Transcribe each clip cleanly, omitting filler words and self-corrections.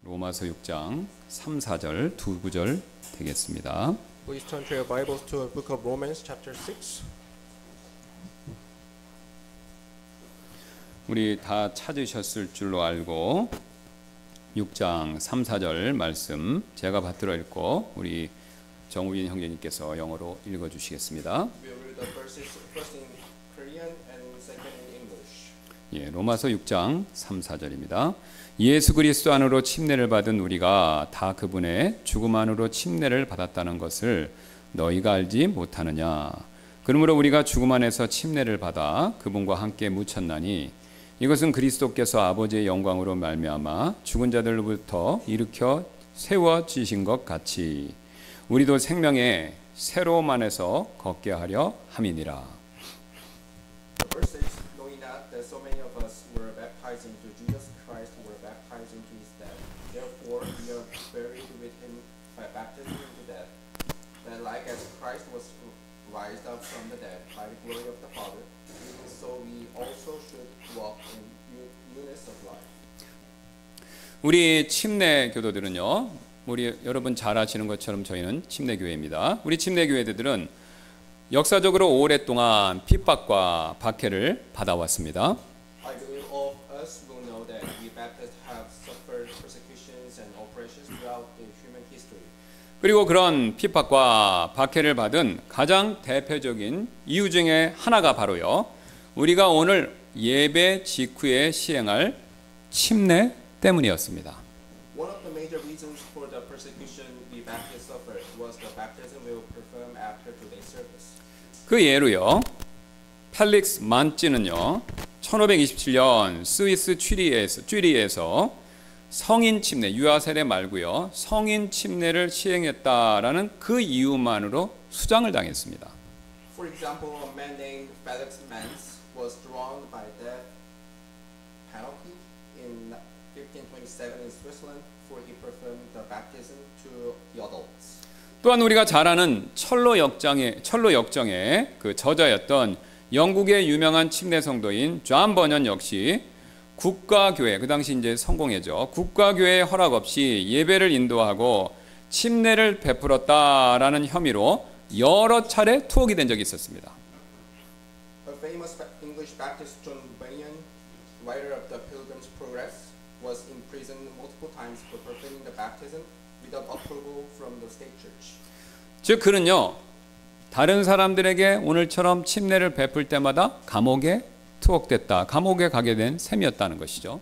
로마서 6장 3, 4절 두 구절 되겠습니다. Please turn to your Bibles to the book of Romans chapter 6. 우리 다 찾으셨을 줄로 알고 6장 3, 4절 말씀 제가 받들어 읽고 우리 정우빈 형제님께서 영어로 읽어 주시겠습니다. We will read the verses first in Korean and second in English. 예, 로마서 6장 3, 4절입니다. 예수 그리스도 안으로 침례를 받은 우리가 다 그분의 죽음 안으로 침례를 받았다는 것을 너희가 알지 못하느냐. 그러므로 우리가 죽음 안에서 침례를 받아 그분과 함께 묻혔나니 이것은 그리스도께서 아버지의 영광으로 말미암아 죽은 자들로부터 일으켜 세워지신 것 같이 우리도 생명의 새로움 안에서 걷게 하려 함이니라. The verse says, knowing not that so many of us were baptized into Jesus Christ were baptized into his death. Therefore we are buried with him by baptism into death. That like as Christ was raised up from the dead by the glory of the Father, even so we also should walk in newness of life. 우리 침례 교도들은요, 우리 여러분 잘 아시는 것처럼 저희는 침례교회입니다. 우리 침례교회들은 역사적으로 오랫동안 핍박과 박해를 받아왔습니다. I believe all of us will know that we Baptists have suffered persecutions and oppressions throughout the human history. 그리고 그런 핍박과 박해를 받은 가장 대표적인 이유 중에 하나가 바로요, 우리가 오늘 예배 직후에 시행할 침례 때문이었습니다. One of the major reasons for the persecution we Baptists suffered was the baptism we will perform after today's service. 그 예로요, 펠릭스 만찌는요 1527년 스위스 쥐리히에서 성인 침례, 유아 세례 말고요 성인 침례를 시행했다라는 그 이유만으로 수장을 당했습니다. For example, a man named Felix Manz was drawn by death penalty in 1527 in Switzerland for he performed the baptism to the adults. 또한 우리가 잘 아는 철로 역정의 그 저자였던 영국의 유명한 침례 성도인 존 버년 역시 국가교회, 그 당시 이제 성공회죠. 국가교회의 허락 없이 예배를 인도하고 침례를 베풀었다라는 혐의로 여러 차례 투옥이 된 적이 있었습니다. A famous English Baptist John Bunyan, writer of the Pilgrim's Progress, was imprisoned multiple times for performing the baptism without approval from the state church. 즉 그는요, 다른 사람들에게 오늘처럼 침례를 베풀 때마다 감옥에 투옥됐다, 감옥에 가게 된 셈이었다는 것이죠.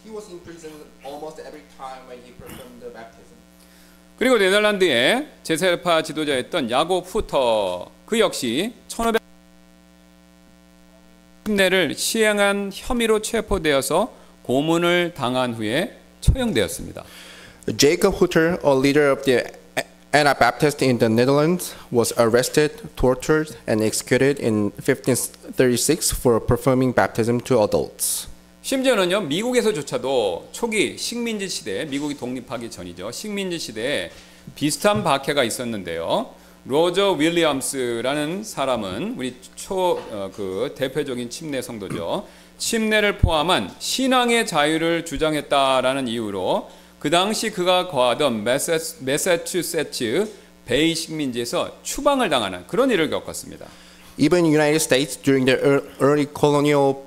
He was imprisoned almost every time when he performed the baptism. 그리고 네덜란드의 제세파 지도자였던 야곱 후터, 그 역시 1500 침례를 시행한 혐의로 체포되어서 고문을 당한 후에 처형되었습니다. Jacob Hutter, a leader of the Anabaptists in the Netherlands, was arrested, tortured, and executed in 1536 for performing baptism to adults. 심지어는요, 미국에서조차도 초기 식민지 시대, 미국이 독립하기 전이죠. 식민지 시대에 비슷한 박해가 있었는데요. 로저 윌리엄스라는 사람은 우리 그 대표적인 침례 성도죠. 침례를 포함한 신앙의 자유를 주장했다라는 이유로 그 당시 그가 거하던 매사추세츠 베이 식민지에서 추방을 당하는 그런 일을 겪었습니다. Even in the United States during the early colonial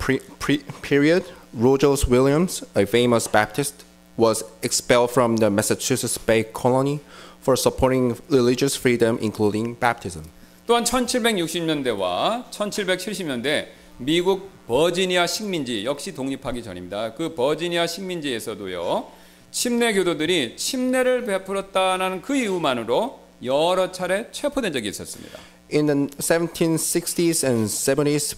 period, Roger Williams, a famous Baptist, was expelled from the Massachusetts Bay Colony for supporting religious freedom, including baptism. 또한 1760년대와 1770년대 미국 버지니아 식민지, 역시 독립하기 전입니다. 그 버지니아 식민지에서도요, 침례 교도들이 침례를 베풀었다는 그 이유만으로 여러 차례 체포된 적이 있었습니다. In the 1760s and 70s,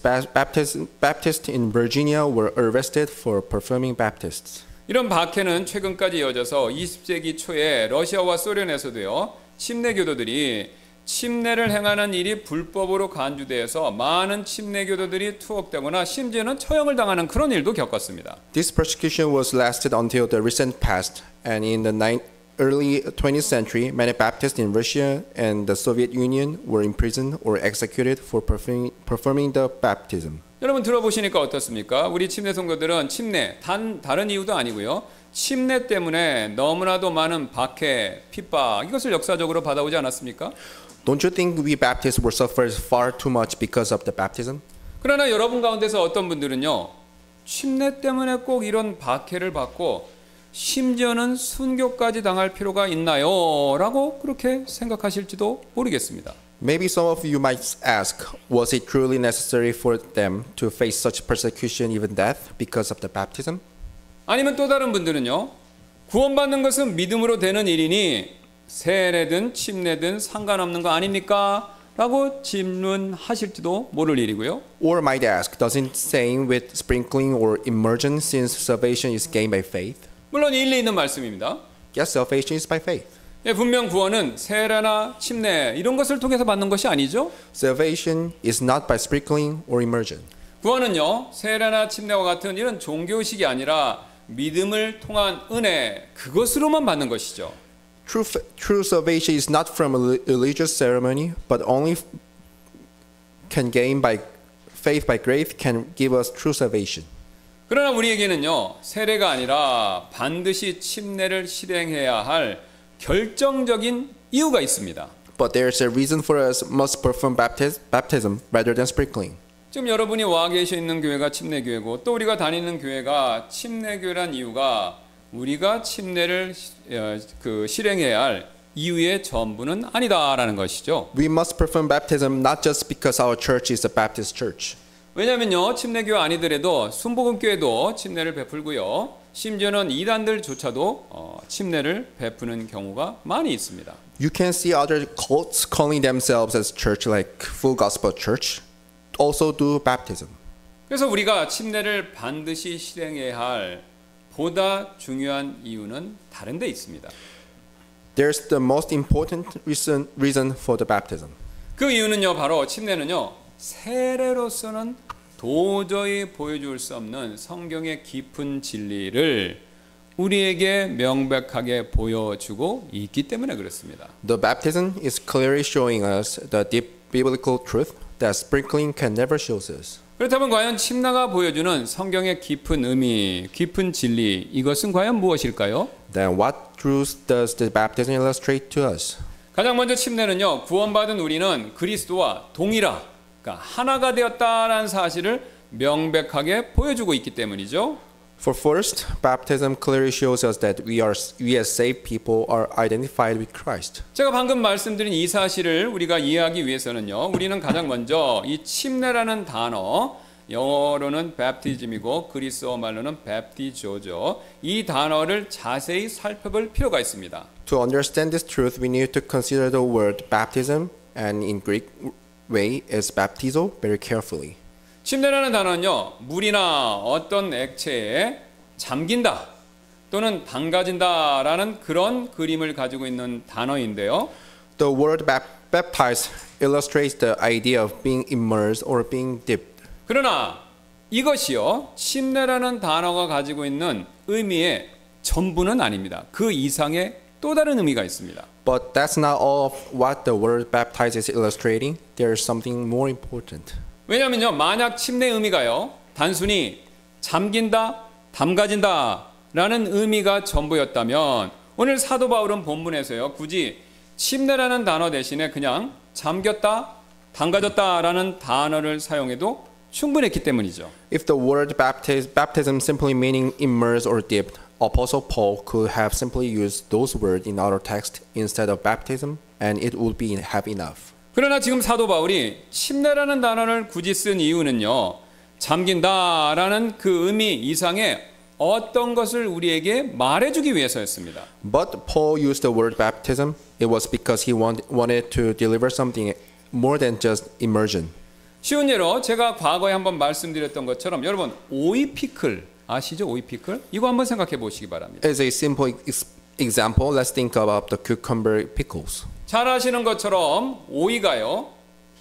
Baptists in Virginia were arrested for performing baptisms. 이런 박해는 최근까지 이어져서 20세기 초에 러시아와 소련에서도요, 침례 교도들이 침례를 행하는 일이 불법으로 간주되어서 많은 침례 교도들이 투옥되거나 심지어는 처형을 당하는 그런 일도 겪었습니다. This persecution was lasted until the recent past, and in the early 20th century, many Baptists in Russia and the Soviet Union were imprisoned or executed for performing the baptism. 여러분 들어보시니까 어떻습니까? 우리 침례 성도들은 침례 다른 이유도 아니고요. 침례 때문에 너무나도 많은 박해, 핍박 이것을 역사적으로 받아오지 않았습니까? Don't you think we Baptists were suffered far too much because of the baptism? 그러나 여러분 가운데서 어떤 분들은요. 침례 때문에 꼭 이런 박해를 받고 심지어는 순교까지 당할 필요가 있나요? 라고 그렇게 생각하실지도 모르겠습니다. Maybe some of you might ask, was it truly necessary for them to face such persecution, even death, because of the baptism? 아니면 또 다른 분들은요. 구원받는 것은 믿음으로 되는 일이니 세례든 침례든 상관없는 거 아닙니까? 라고 질문하실지도 모를 일이고요. Or might ask, doesn't saying with sprinkling or immersion since salvation is gained by faith? 물론 일리 있는 말씀입니다. Yes, salvation is by faith. 예, 분명 구원은 세례나 침례 이런 것을 통해서 받는 것이 아니죠. Salvation is not by sprinkling or immersion. 구원은요. 세례나 침례와 같은 이런 종교의식이 아니라 믿음을 통한 은혜 그것으로만 받는 것이죠. True salvation is not from a religious ceremony, but only can gain by faith by grace can give us true salvation. 그러나 우리에게는요. 세례가 아니라 반드시 침례를 실행해야 할 결정적인 이유가 있습니다. But there's a reason for us must perform baptism rather than sprinkling. 지금 여러분이 와 계셔 있는 교회가 침례교회고 또 우리가 다니는 교회가 침례교회란 이유가 우리가 침례를 실행해야 할 이유의 전부는 아니다라는 것이죠. We must perform baptism not just because our church is a Baptist church. 왜냐면요. 침례교회 아니더라도 순복음교회도 침례를 베풀고요. 심지어는 이단들조차도 침례를 베푸는 경우가 많이 있습니다. You can see other cults calling themselves as church like Full Gospel Church also do baptism. 그래서 우리가 침례를 반드시 실행해야 할 보다 중요한 이유는 다른 데 있습니다. There's the most important reason for the baptism. 그 이유는요. 바로 침례는요. 세례로서는 도저히 보여줄 수 없는 성경의 깊은 진리를 우리에게 명백하게 보여주고 있기 때문에 그렇습니다. The baptism is clearly showing us the deep biblical truth that sprinkling can never show us. 그렇다면 과연 침례가 보여주는 성경의 깊은 의미, 깊은 진리 이것은 과연 무엇일까요? Then what truth does the baptism illustrate to us? 가장 먼저 침례는요. 구원받은 우리는 그리스도와 동일하, 그러니까 하나가 되었다라는 사실을 명백하게 보여주고 있기 때문이죠. For first, baptism clearly shows us that we as saved people are identified with Christ. 제가 방금 말씀드린 이 사실을 우리가 이해하기 위해서는요. 우리는 가장 먼저 이 침례라는 단어, 영어로는 baptism이고 그리스어 말로는 baptizo죠. 이 단어를 자세히 살펴볼 필요가 있습니다. To understand this truth, we need to consider the word baptism and in Greek way is baptizo very carefully. 침례라는 단어는요. 물이나 어떤 액체에 잠긴다 또는 담가진다라는 그런 그림을 가지고 있는 단어인데요. The word baptize illustrates the idea of being immersed or being dipped. 그러나 이것이요. 침례라는 단어가 가지고 있는 의미의 전부는 아닙니다. 그 이상의 또 다른 의미가 있습니다. But that's not all of what the word baptize is illustrating. There is something more important. 왜냐하면요. 만약 침례의 의미가요. 단순히 잠긴다, 담가진다 라는 의미가 전부였다면 오늘 사도 바울은 본문에서요. 굳이 침례라는 단어 대신에 그냥 잠겼다, 담가졌다 라는 단어를 사용해도 충분했기 때문이죠. If the word baptism simply meaning immersed or dipped, Apostle Paul could have simply used those words in our text instead of baptism, and it would have enough. 그러나 지금 사도 바울이 침례라는 단어를 굳이 쓴 이유는요. 잠긴다라는 그 의미 이상의 어떤 것을 우리에게 말해주기 위해서였습니다. But Paul used the word baptism. It was because he wanted to deliver something more than just immersion. 쉬운 예로 제가 과거에 한번 말씀드렸던 것처럼 여러분 오이 피클 아시죠? 오이 피클? 이거 한번 생각해 보시기 바랍니다. As a simple example, let's think about the cucumber pickles. 잘 아시는 것처럼 오이가요.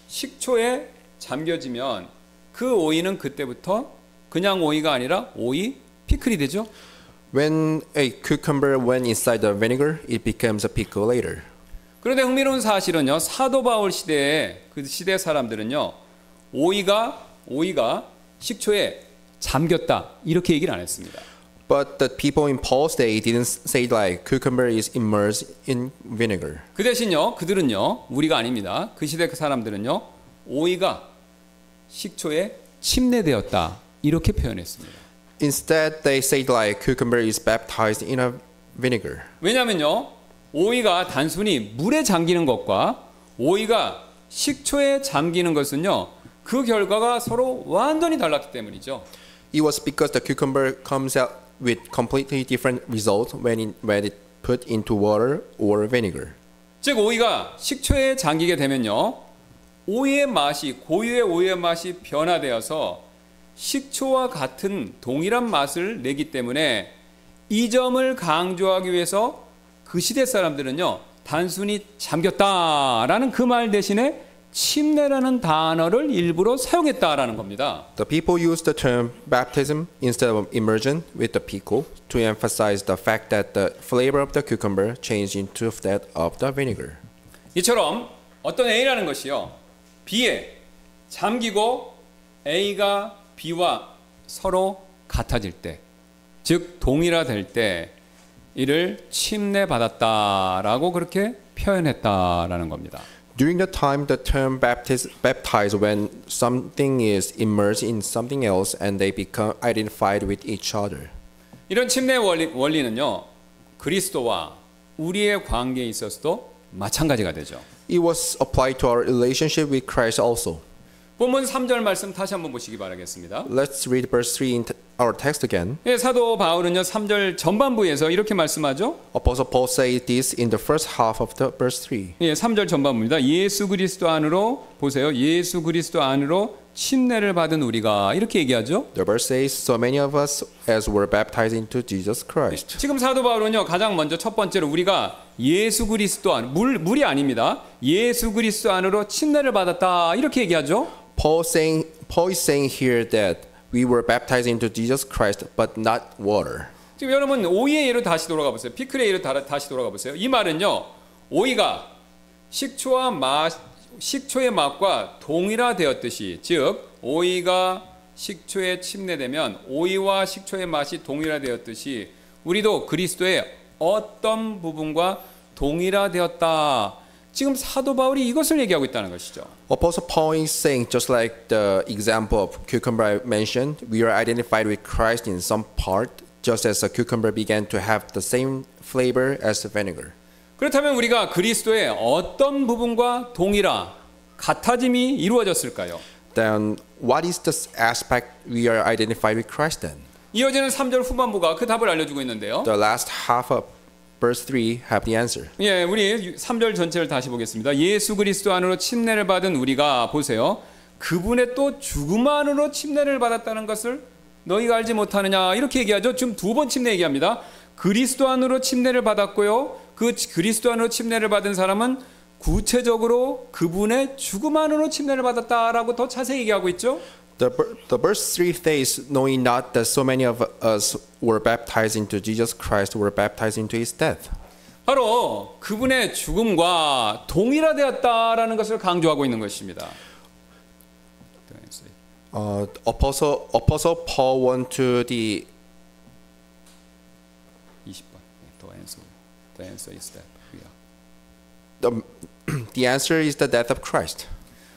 식초에 잠겨지면 그 오이는 그때부터 그냥 오이가 아니라 오이 피클이 되죠. When a cucumber went inside the vinegar, it becomes a pickle later. 그런데 흥미로운 사실은요. 사도 바울 시대에 그 시대 사람들은요. 오이가 식초에 잠겼다 이렇게 얘기를 안 했습니다. But the people in Paul's day didn't say like cucumber is immersed in vinegar. 그 대신요, 그들은요, 우리가 아닙니다. 그 시대 그 사람들은요, 오이가 식초에 침례되었다 이렇게 표현했습니다. Instead, they said like cucumber is baptized in a vinegar. 왜냐하면요, 오이가 단순히 물에 잠기는 것과 오이가 식초에 잠기는 것은요, 그 결과가 서로 완전히 달랐기 때문이죠. It was because the cucumber comes out with completely different results when it put into water or vinegar. 즉 오이가 식초에 잠기게 되면요, 오이의 맛이 고유의 오이의 맛이 변화되어서 식초와 같은 동일한 맛을 내기 때문에 이 점을 강조하기 위해서 그 시대 사람들은요, 단순히 잠겼다라는 그 말 대신에 침례라는 단어를 일부러 사용했다라는 겁니다. The people used the term baptism instead of immersion with the pico to emphasize the fact that the flavor of the cucumber changed into that of the vinegar. 이처럼 어떤 A라는 것이요, B에 잠기고 A가 B와 서로 같아질 때, 즉 동일화될 때 이를 침례받았다라고 그렇게 표현했다라는 겁니다. During the time, the term baptize when something is immersed in something else and they become identified with each other. 이런 침례 원리는요, 그리스도와 우리의 관계에 있어서도 마찬가지가 되죠. It was applied to our relationship with Christ also. 본문 3절 말씀 다시 한번 보시기 바라겠습니다. Let's read verse 3 in our text again. 예, 사도 바울은요 3절 전반부에서 이렇게 말씀하죠. Apostle Paul said this in the first half of the verse 3. 예, 3절 전반부입니다. 예수 그리스도 안으로 보세요. 예수 그리스도 안으로 침례를 받은 우리가 이렇게 얘기하죠. The verse says, so many of us as were baptized into Jesus Christ. 지금 사도 바울은요 가장 먼저 첫 번째로 우리가 예수 그리스도 안 물이 아닙니다. 예수 그리스도 안으로 침례를 받았다 이렇게 얘기하죠. Paul is saying here that we were baptized into Jesus Christ, but not water. 지금 여러분 오이의 예로 다시 돌아가 보세요. 피클의 예로 다시 돌아가 보세요. 이 말은요, 오이가 식초의 맛과 동일화되었듯이, 즉 오이가 식초에 침례되면 오이와 식초의 맛이 동일화되었듯이 우리도 그리스도의 어떤 부분과 동일화되었다. 지금 사도 바울이 이것을 얘기하고 있다는 것이죠. Apostle Paul is saying, just like the example of cucumber I mentioned, we are identified with Christ in some part, just as a cucumber began to have the same flavor as the vinegar. 그렇다면 우리가 그리스도의 어떤 부분과 같아짐이 이루어졌을까요? Then what is the aspect we are identified with Christ then? 이어지는 3절 후반부가 그 답을 알려주고 있는데요. The last half of verse 3 have the answer. 예, 우리 3절 전체를 다시 보겠습니다. 예수 그리스도 안으로 침례를 받은 우리가 보세요. 그분의 또 죽음 안으로 침례를 받았다는 것을 너희가 알지 못하느냐 이렇게 얘기하죠. 지금 두 번 침례 얘기합니다. 그리스도 안으로 침례를 받았고요. 그 그리스도 안으로 침례를 받은 사람은 구체적으로 그분의 죽음 안으로 침례를 받았다라고 더 자세히 얘기하고 있죠. The verse 3 says, knowing not that so many of us were baptized into Jesus Christ were baptized into his death. 바로 그분의 죽음과 동일화되었다라는 것을 강조하고 있는 것입니다. Apostle Paul went to the 20번. The answer is that. The answer is the death of Christ.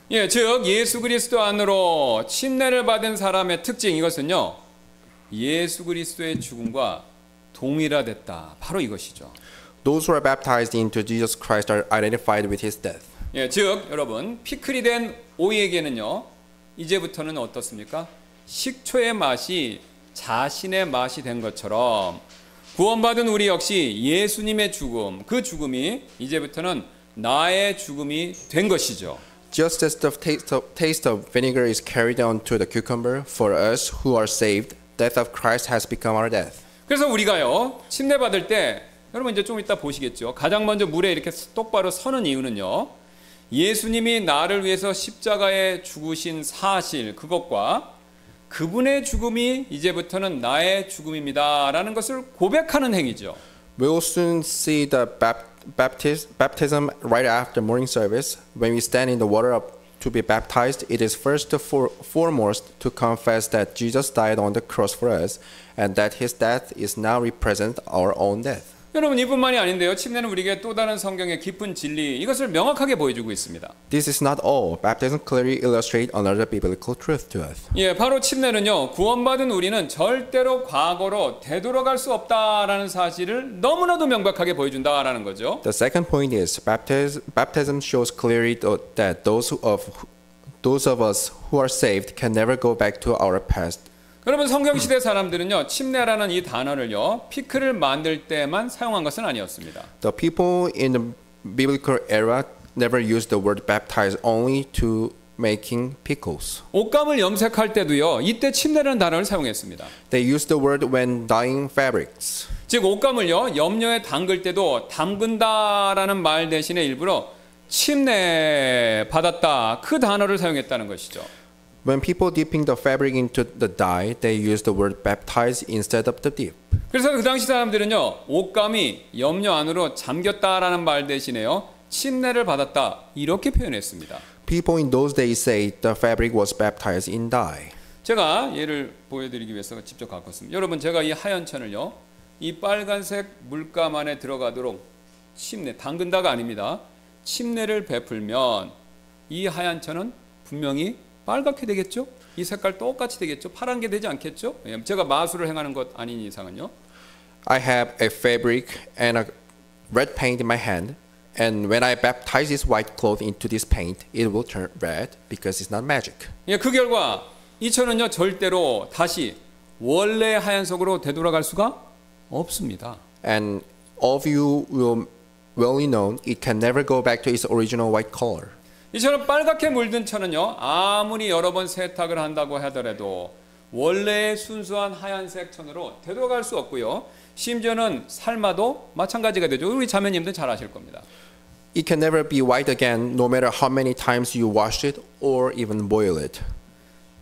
예, 즉 예수 그리스도 안으로 침례를 받은 사람의 특징 이것은요. 예수 그리스도의 죽음과 동일화됐다. 바로 이것이죠. Those who are baptized into Jesus Christ are identified with his death. 예, 즉 여러분 피클이 된 오이에게는요. 이제부터는 어떻습니까? 식초의 맛이 자신의 맛이 된 것처럼 구원받은 우리 역시 예수님의 죽음, 그 죽음이 이제부터는 나의 죽음이 된 것이죠. Just as the taste of vinegar is carried on to the cucumber, for us who are saved, death of Christ has become our death. 그래서 우리가요 침례 받을 때 여러분 이제 좀 이따 보시겠죠. 가장 먼저 물에 이렇게 똑바로 서는 이유는요. 예수님이 나를 위해서 십자가에 죽으신 사실 그것과 그분의 죽음이 이제부터는 나의 죽음입니다라는 것을 고백하는 행위죠. We will soon see the baptism right after morning service when we stand in the water to be baptized, it is first foremost to confess that Jesus died on the cross for us, and that his death is now represent our own death. 여러분 이뿐만이 아닌데요. 침례는 우리에게 또 다른 성경의 깊은 진리 이것을 명확하게 보여주고 있습니다. This is not all. Baptism clearly illustrates another biblical truth to us. 예, 바로 침례는요. 구원받은 우리는 절대로 과거로 되돌아갈 수 없다라는 사실을 너무나도 명백하게 보여준다라는 거죠. The second point is baptism shows clearly that those of us who are saved can never go back to our past. 여러분 성경시대 사람들은요. 침례라는 이 단어를요. 피클을 만들 때만 사용한 것은 아니었습니다. The people in the biblical era never used the word baptize only to making pickles. 옷감을 염색할 때도요. 이때 침례라는 단어를 사용했습니다. They used the word when dyeing fabrics. 즉 옷감을요. 염료에 담글 때도 담근다라는 말 대신에 일부러 침례 받았다. 그 단어를 사용했다는 것이죠. When people dipping the fabric into the dye, they use the word baptize instead of the dip. 그래서 그 당시 사람들은요. 옷감이 염료 안으로 잠겼다라는 말 대신에요. 침례를 받았다. 이렇게 표현했습니다. People in those days say the fabric was baptized in dye. 제가 예를 보여드리기 위해서 직접 갖고 왔습니다. 여러분 제가 이 하얀 천을요. 이 빨간색 물감 안에 들어가도록 침례, 담근다가 아닙니다. 침례를 베풀면 이 하얀 천은 분명히 빨갛게 되겠죠? 이 색깔 똑같이 되겠죠? 파란 게 되지 않겠죠? 제가 마술을 행하는 것 아닌 이상은요. I have a fabric and a red paint in my hand, and when I baptize this white cloth into this paint, it will turn red because it's not magic. 예, 그 결과 이 천은요 절대로 다시 원래 하얀색으로 되돌아갈 수가 없습니다. And all of you will well know it can never go back to its original white color. 이처럼 빨갛게 물든 천은요 아무리 여러 번 세탁을 한다고 하더라도 원래의 순수한 하얀색 천으로 되돌아갈 수 없고요. 심지어는 삶아도 마찬가지가 되죠. 우리 자매님들 잘 아실 겁니다. It can never be white again, no matter how many times you wash it or even boil it.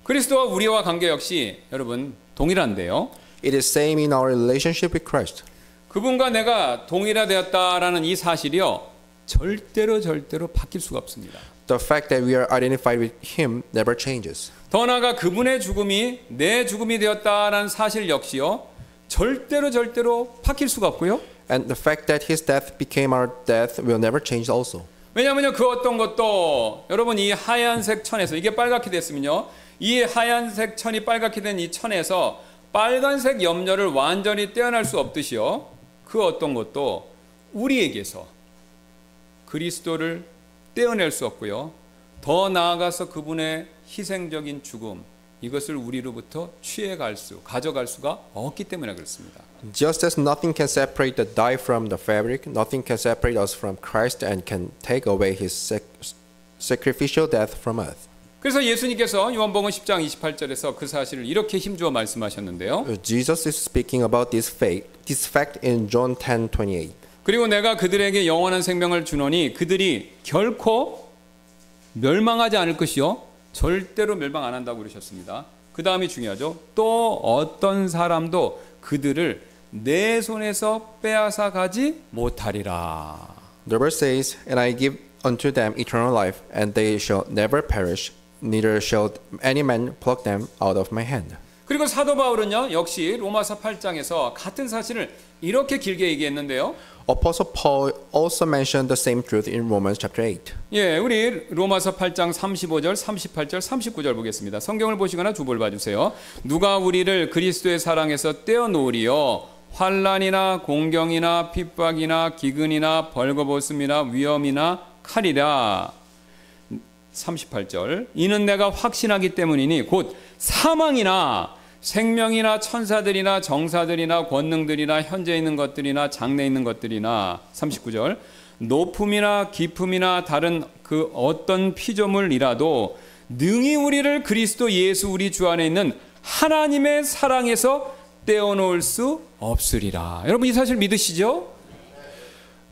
그리스도와 우리와 관계 역시 여러분 동일한데요. It is same in our relationship with Christ. 그분과 내가 동일화되었다라는 이 사실이요 절대로 바뀔 수가 없습니다. The fact that we are identified with Him never changes. 더 나아가 그분의 죽음이 내 죽음이 되었다라는 사실 역시요 절대로 바뀔 수가 없고요. And the fact that His death became our death will never change also. 왜냐하면요 그 어떤 것도 여러분 이 하얀색 천에서 이게 빨갛게 됐으면요 이 하얀색 천이 빨갛게 된 이 천에서 빨간색 염료를 완전히 떼어낼 수 없듯이요 그 어떤 것도 우리에게서 그리스도를 떼어낼 수 없고요 더 나아가서 그분의 희생적인 죽음 이것을 우리로부터 가져갈 수가 없기 때문에 그렇습니다. Just as nothing can separate the dye from the fabric, nothing can separate us from Christ and can take away His sacrificial death from us. 그래서 예수님께서 요한복음 10장 28절에서 그 사실을 이렇게 힘주어 말씀하셨는데요. Jesus is speaking about this fact in John 10:28. 그리고 내가 그들에게 영원한 생명을 주노니 그들이 결코 멸망하지 않을 것이요 절대로 멸망 안 한다고 그러셨습니다. 그 다음이 중요하죠. 또 어떤 사람도 그들을 내 손에서 빼앗아 가지 못하리라. The verse says, "And I give unto them eternal life, and they shall never perish, neither shall any man pluck them out of my hand." 그리고 사도 바울은요 역시 로마서 8장에서 같은 사실을 이렇게 길게 얘기했는데요. Apostle Paul also mentioned the same truth in Romans chapter 8. 예, 우리 로마서 8장 35절, 38절, 39절 보겠습니다. 성경을 보시거나 주보를 봐주세요. 누가 우리를 그리스도의 사랑에서 떼어놓으리요 환난이나 공경이나 핍박이나 기근이나 벌거벗음이나 위험이나 칼이라. 38절 이는 내가 확신하기 때문이니 곧 사망이나 생명이나 천사들이나 정사들이나 권능들이나 현재 있는 것들이나 장래 있는 것들이나 39절 높음이나 깊음이나 다른 그 어떤 피조물이라도 능히 우리를 그리스도 예수 우리 주 안에 있는 하나님의 사랑에서 떼어놓을 수 없으리라. 여러분 이 사실 믿으시죠?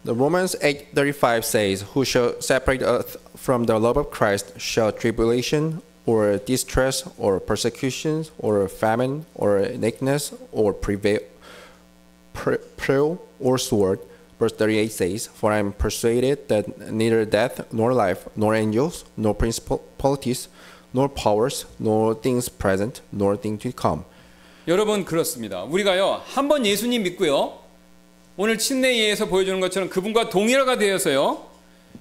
The Romans 8:35 says, "Who shall separate us from the love of Christ? Shall tribulation or distress or persecutions or famine or nakedness or peril or sword? Verse 38 says, For I am persuaded that neither death, nor life, nor angels, nor principalities, nor powers, nor things present, nor things to come. 여러분 그렇습니다. 우리가요 한번 예수님 믿고요 오늘 침례에서 보여주는 것처럼 그분과 동일화가 되어서요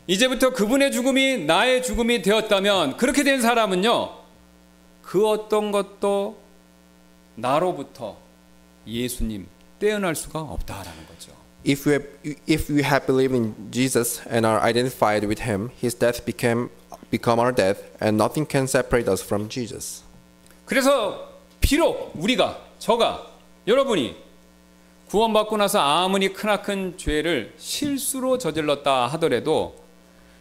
이제부터 그분의 죽음이 나의 죽음이 되었다면 그렇게 된 사람은요 그 어떤 것도 나로부터 예수님 떼어날 수가 없다라는 거죠. If we have believed in Jesus and are identified with Him, His death become our death, and nothing can separate us from Jesus. 그래서 비록 우리가 저가 여러분이 구원받고 나서 아무리 크나큰 죄를 실수로 저질렀다 하더라도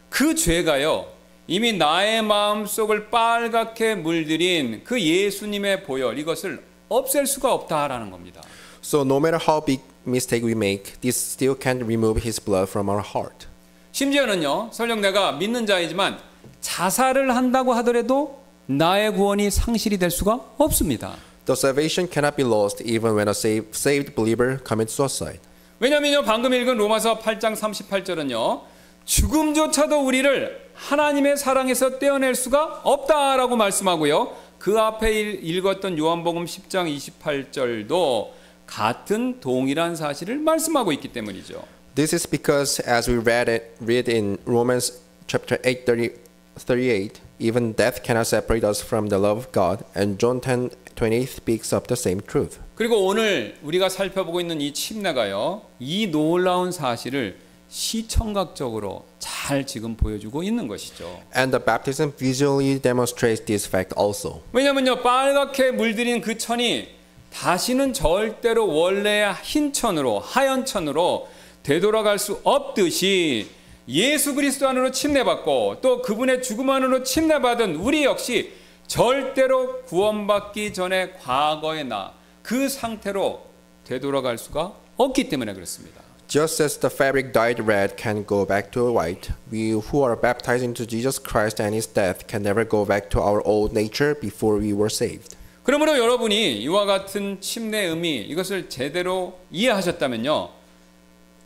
그 죄가요 이미 나의 마음속을 빨갛게 물들인 그 예수님의 보혈 이것을 없앨 수가 없다라는 겁니다. So no matter how big mistake we make, this still can't remove His blood from our heart. 심지어는요 설령 내가 믿는 자이지만 자살을 한다고 하더라도 나의 구원이 상실이 될 수가 없습니다. The salvation cannot be lost even when a saved believer commits suicide. 왜냐면요 방금 읽은 로마서 8장 38절은요 죽음조차도 우리를 하나님의 사랑에서 떼어낼 수가 없다라고 말씀하고요 그 앞에 읽었던 요한복음 10장 28절도 같은 동일한 사실을 말씀하고 있기 때문이죠. This is because as we read in Romans chapter 8:38, even death cannot separate us from the love of God, and John 10:28 speaks of the same truth. 그리고 오늘 우리가 살펴보고 있는 이 침례가요 이 놀라운 사실을 시청각적으로 잘 지금 보여주고 있는 것이죠. And the baptism visually demonstrates this fact also. 왜냐면요 빨갛게 물들인 그 천이 다시는 절대로 원래의 흰 천으로 하얀 천으로 되돌아갈 수 없듯이 예수 그리스도 안으로 침례받고 또 그분의 죽음 안으로 침례받은 우리 역시 절대로 구원받기 전에 과거의 나 그 상태로 되돌아갈 수가 없기 때문에 그렇습니다. Just as the fabric dyed red can go back to white, we who are baptized into Jesus Christ and His death can never go back to our old nature before we were saved. 그러므로 여러분이 이와 같은 침례의 의미 이것을 제대로 이해하셨다면요.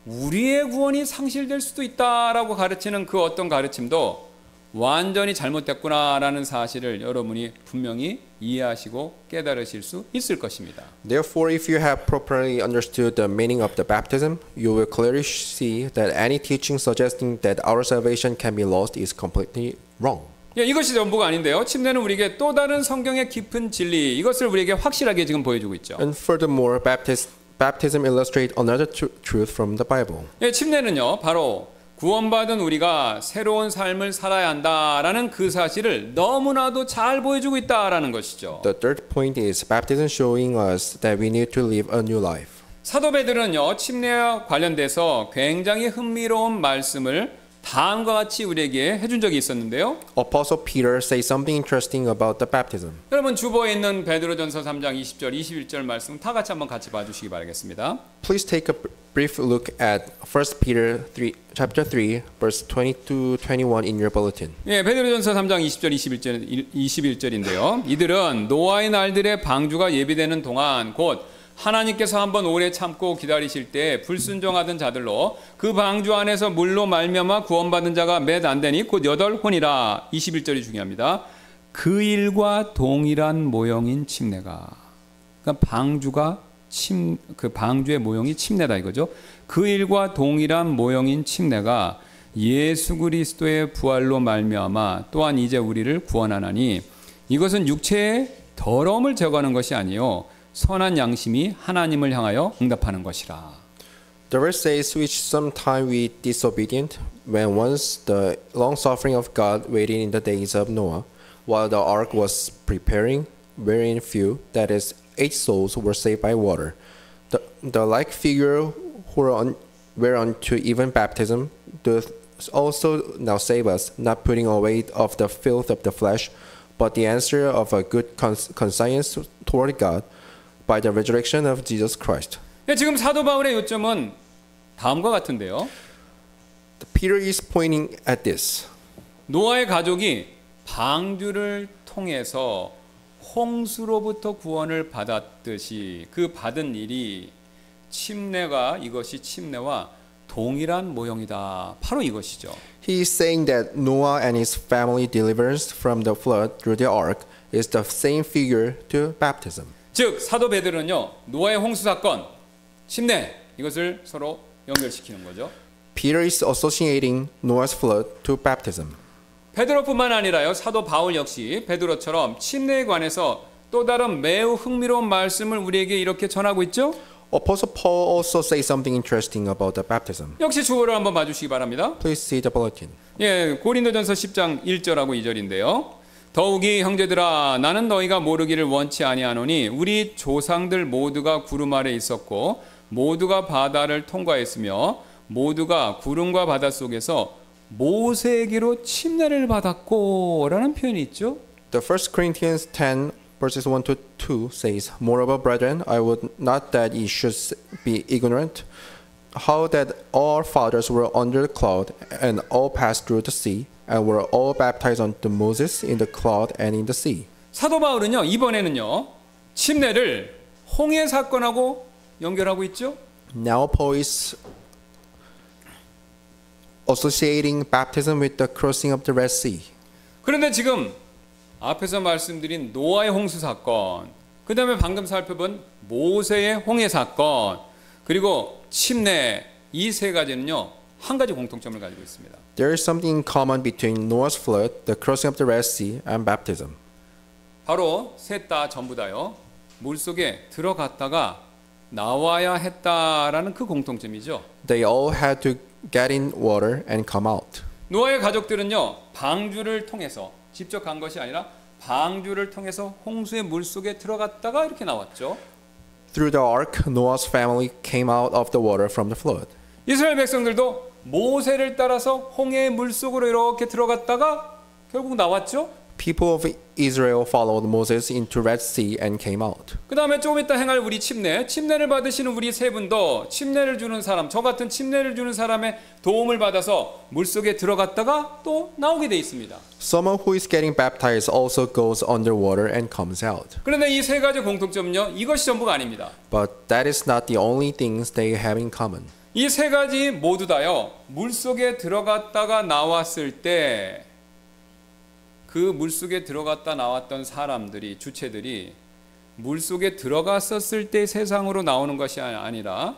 우리의 구원이 상실될 수도 있다라고 가르치는 그 어떤 가르침도 완전히 잘못됐구나라는 사실을 여러분이 분명히 이해하시고 깨달으실 수 있을 것입니다. Therefore, if you have properly understood the meaning of the baptism, you will clearly see that any teaching suggesting that our salvation can be lost is completely wrong. 이것이 전부가 아닌데요. 침례는 우리에게 또 다른 성경의 깊은 진리 이것을 우리에게 확실하게 지금 보여주고 있죠. And furthermore, baptism illustrates another truth from the Bible. 침례는요, 바로 구원받은 우리가 새로운 삶을 살아야 한다라는 그 사실을 너무나도 잘 보여주고 있다라는 것이죠. The third point is baptism showing us that we need to live a new life. 사도 베드로는요, 침례와 관련돼서 굉장히 흥미로운 말씀을 다음과 같이 우리에게 해준 적이 있었는데요. Apostle Peter says something interesting about the baptism. 여러분 주보에 있는 베드로전서 3장 20절, 21절 말씀 다 같이 한번 같이 봐주시기 바라겠습니다. Please take a brief look at 1 Peter chapter 3, verse 20 to 21 in your bulletin. 예, 베드로전서 3장 20절, 21절인데요. 이들은 노아의 날들의 방주가 예비되는 동안 곧 하나님께서 한번 오래 참고 기다리실 때 불순종하던 자들로 그 방주 안에서 물로 말미암아 구원받은 자가 몇 안 되니 곧 8혼이라. 21절이 중요합니다. 그 일과 동일한 모형인 침례가, 그러니까 그 방주의 모형이 침례다 이거죠. 그 일과 동일한 모형인 침례가 예수 그리스도의 부활로 말미암아 또한 이제 우리를 구원하나니 이것은 육체의 더러움을 제거하는 것이 아니요 선한 양심이 하나님을 향하여 응답하는 것이라. The verse says, which sometime we disobedient, when once the long suffering of God waited in the days of Noah, while the ark was preparing, wherein few, that is, 8 souls, were saved by water. The like figure whereunto even baptism doth also now save us, not putting away of the filth of the flesh, but the answer of a good conscience toward God, by the resurrection of Jesus Christ. 지금 사도 바울의 요점은 다음과 같은데요. Peter is pointing at this. 노아의 가족이 방주를 통해서 홍수로부터 구원을 받았듯이 그 받은 일이 이것이 침례와 동일한 모형이다. 바로 이것이죠. He is saying that Noah and his family deliverance from the flood through the ark is the same figure to baptism. 즉 사도 베드로는요 노아의 홍수 사건, 침례 이것을 서로 연결시키는 거죠. Peter is associating Noah's flood to baptism. 베드로뿐만 아니라요 사도 바울 역시 베드로처럼 침례에 관해서 또 다른 매우 흥미로운 말씀을 우리에게 이렇게 전하고 있죠. Apostle Paul also says something interesting about the baptism. 역시 주어를 한번 봐주시기 바랍니다. Please see the bulletin. 예, 고린도전서 10장 1절하고 2절인데요. 더욱이 형제들아 나는 너희가 모르기를 원치 아니하노니 우리 조상들 모두가 구름 아래 있었고 모두가 바다를 통과했으며 모두가 구름과 바다 속에서 모세에게로 침례를 받았고 라는 표현이 있죠. The 1 Corinthians 10 verses 1 to 2 says, Moreover, brethren, I would not that ye should be ignorant, how that all fathers were under the cloud, and all passed through the sea, and were all baptized unto Moses in the cloud and in the sea. 사도 바울은요 이번에는요 침례를 홍해 사건하고 연결하고 있죠. Now Paul is associating baptism with the crossing of the Red Sea. 그런데 지금 앞에서 말씀드린 노아의 홍수 사건, 그 다음에 방금 살펴본 모세의 홍해 사건, 그리고 침례 이 세 가지는요 한 가지 공통점을 가지고 있습니다. There is something in common between Noah's flood, the crossing of the Red Sea, and baptism. 바로 셋 다 전부 다요 물속에 들어갔다가 나와야 했다라는 그 공통점이죠. They all had to get in water and come out. 노아의 가족들은요 방주를 통해서 직접 간 것이 아니라 방주를 통해서 홍수의 물속에 들어갔다가 이렇게 나왔죠. Through the ark, Noah's family came out of the water from the flood. 이스라엘 백성들도 모세를 따라서 홍해의 물속으로 이렇게 들어갔다가 결국 나왔죠. People of Israel followed Moses into Red Sea and came out. 그 다음에 조금 이따 행할 우리 침례를 받으시는 우리 세 분도 침례를 주는 사람, 저 같은 침례를 주는 사람의 도움을 받아서 물속에 들어갔다가 또 나오게 돼 있습니다. Someone who is getting baptized also goes underwater and comes out. 그런데 이 세 가지 공통점은요, 이것이 전부가 아닙니다. But that is not the only things they have in common. 이 세 가지 모두 다요, 물속에 들어갔다가 나왔을 때 그 물속에 들어갔다 나왔던 사람들이, 주체들이 물속에 들어갔었을 때 세상으로 나오는 것이 아니라